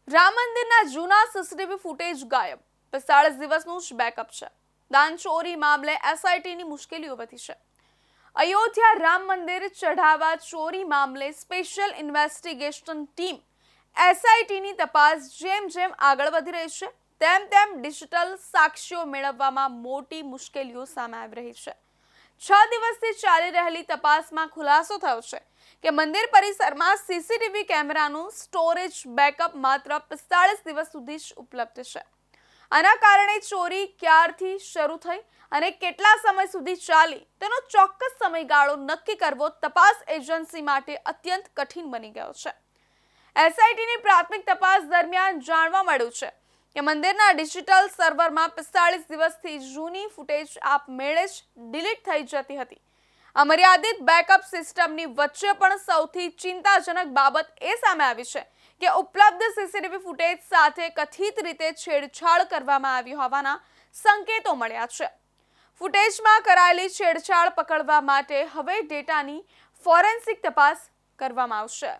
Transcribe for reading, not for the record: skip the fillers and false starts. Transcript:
રામ મંદિરના જૂના CCTV footage ગાયબ. 45 દિવસનું જ બેકઅપ છે. દાન ચોરી મામલે એસઆઈટીની મુશ્કેલીઓ વધી છે. અયોધ્યા રામ મંદિર ચઢાવા ચોરી મામલે સ્પેશિયલ ઇન્વેસ્ટિગેશન ટીમ એસઆઈટીની તપાસ જેમ આગળ વધી રહી છે તેમ ડિજિટલ સાક્ષ્યો મેળવવામાં મોટી મુશ્કેલીઓ સામે આવી રહી છે. 6 દિવસથી ચાલી રહેલી તપાસમાં ખુલાસો થયો છે કે મંદિર પરિસરમાં સીસીટીવી કેમેરાનું સ્ટોરેજ બેકઅપ માત્ર 45 દિવસ સુધી જ ઉપલબ્ધ છે. આના કારણે ચોરી ક્યારથી શરૂ થઈ અને કેટલા સમય સુધી ચાલી તેનો ચોક્કસ સમયગાળો નક્કી કરવો તપાસ એજન્સી માટે અત્યંત કઠિન બની ગયો છે. એસઆઈટીની પ્રાથમિક તપાસ દરમિયાન જાણવા મળ્યું છે કે મંદિરના ડિજિટલ સર્વરમાં 45 દિવસથી જૂની ફૂટેજ આપમેળે જ ડિલીટ થઈ જતી હતી. આ મર્યાદિત બેકઅપ સિસ્ટમની વચ્ચે પણ સૌથી ચિંતાજનક બાબત એ સામે આવી છે કે ઉપલબ્ધ સીસીટીવી ફૂટેજ સાથે કથિત રીતે છેડછાડ કરવામાં આવી હોવાના સંકેતો મળ્યા છે. ફૂટેજમાં કરાયેલી છેડછાડ પકડવા માટે હવે ડેટાની ફોરેન્સિક તપાસ કરવામાં આવશે.